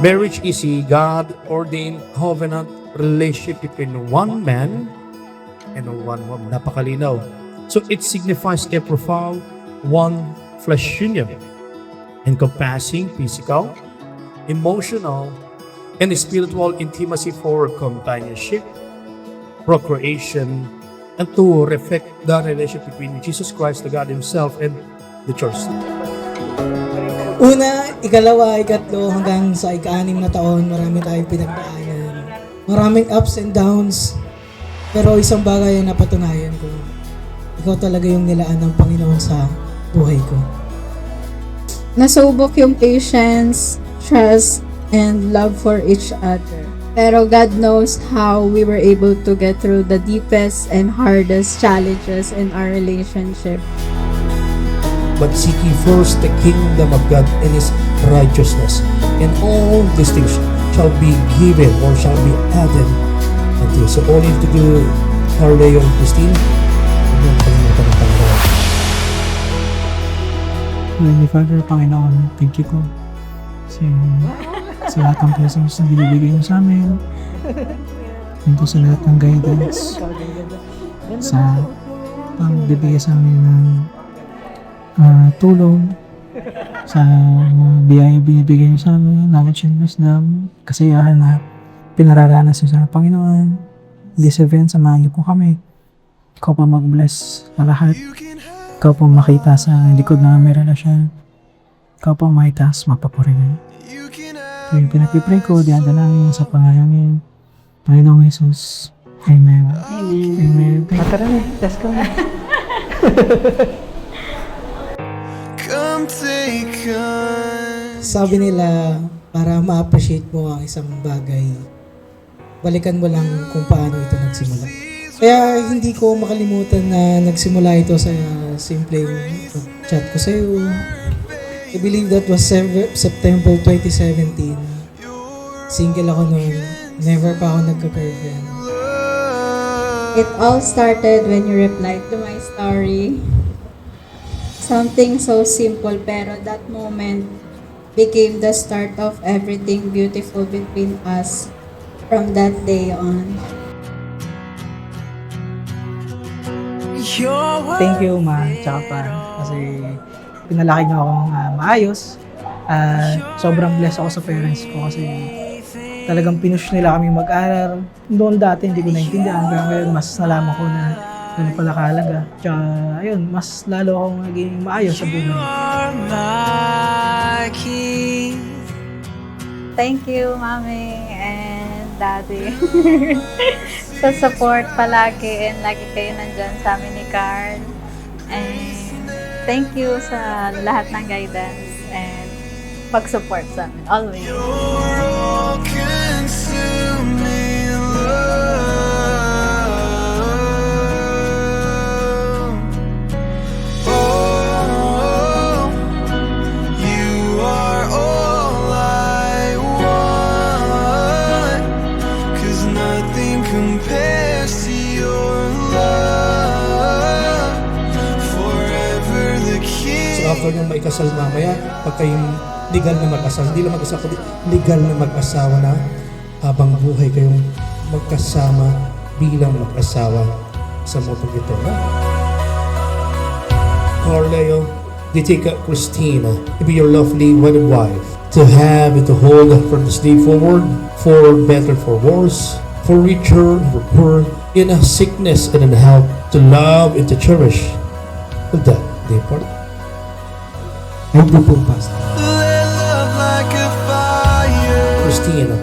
Marriage is a God-ordained covenant relationship between one man and one woman. Napakalinaw. So it signifies a profound one flesh union, encompassing physical, emotional, and spiritual intimacy for companionship, procreation, and to reflect the relationship between Jesus Christ, the God Himself, and the Church. Una, ikalawa, ikatlo, hanggang sa ika-6 na taon, marami tayong pinagdaanan. Maraming ups and downs. Pero isang bagay na napatunayan ko, ikaw talaga yung nilaan ng Panginoon sa buhay ko. Nasubok yung patience, trust, and love for each other. Pero God knows how we were able to get through the deepest and hardest challenges in our relationship. But seek ye first the kingdom of God and His righteousness, and all these things shall be given or shall be added unto you. So all you have to do, Carleo and Christine, huwag niyong kalimutan ng Panginoon. Heavenly Father, Panginoon, thank you po sa lahat ng blessings na binibigay mo sa amin. Thank you sa lahat ng guidance, sa pagbibigay sa amin ng tulong, sa mga biyaya binibigay niyo sa amin, knowledge and wisdom, kasiyahan na pinararanas niyo sa Panginoon. This event, samahan niyo po kami. Ikaw pa mag-bless sa lahat. Ikaw po makita sa likod na may relasyon. Ikaw po makitaas, mapapurihan. Ito yung pinagpipray ko, diyan namin sa pangalan Panginoong Jesus. Amen. Amen. Tara na, let's go na. Sabi nila, para ma-appreciate mo ang isang bagay, balikan mo lang kung paano ito nagsimula. Kaya hindi ko makalimutan na nagsimula ito sa simpleng chat ko sa'yo. I believe that was September 2017. Single ako noon. Never pa ako nagka-girlfriend. It all started when you replied to my story. Something so simple, pero that moment became the start of everything beautiful between us from that day on. Thank you, Ma, tsaka pa. Kasi pinalaki niyo akong maayos. Sobrang blessed ako sa parents ko kasi talagang pinush nila kami mag-aral. Doon dati hindi ko naintindihan, pero ngayon mas nalaman ko na ganun pala kahalaga. Tsaka, ayun, mas lalo akong naging maayos sa buhay. Thank you, Mami and Daddy. Sa support palagi and lagi kayo nandyan sa amin ni Carl. And thank you sa lahat ng guidance and pag-support sa amin. Always. After nyo maikasal mamaya, pag kayong legal na mag-asawa, hindi lang mag-asawa, kundi legal na mag-asawa na habang buhay kayong magkasama bilang mag-asawa sa motong ito. Carleo, Ditika Christina, to be your lovely wedded wife, to have and to hold from this day forward, for better, for worse, for richer, for poor, in a sickness and in health, to love and to cherish, till that day part. I do po, Pastor. Christina,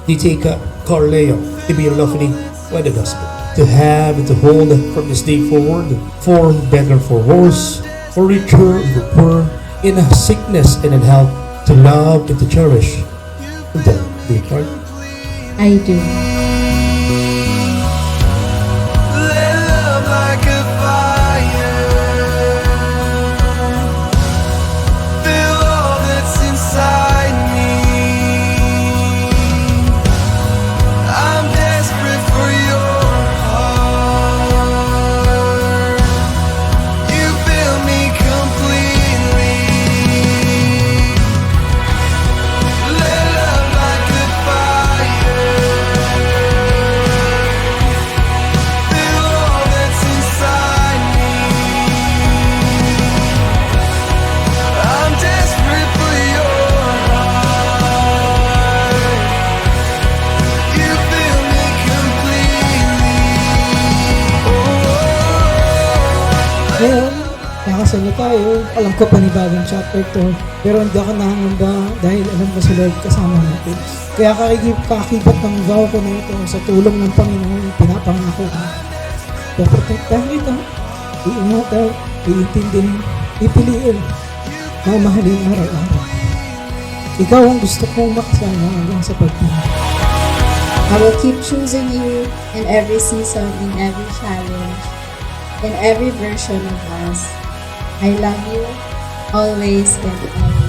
Ditika Carleo, to be your lovely wedded husband, to have and to hold from this day forward, for better, for worse, for richer, for poor, in a sickness and in health, to love and to cherish, till that day part. I do. Let Ngayon, nakasal na tayo. Alam ko panibagong chapter to. Pero hindi ako nangamba dahil alam ko si Lord kasama natin. Kaya kakibat ng vow ko na ito sa tulong ng Panginoon, pinapangako ko. Poprotektahan kita, iingatan, iintindihin, ipiliin, mamahalin araw-araw. Ikaw ang gusto kong makasama hanggang sa pagpili. I will keep choosing you in every season, in every challenge, in every version of us. I love you always and always.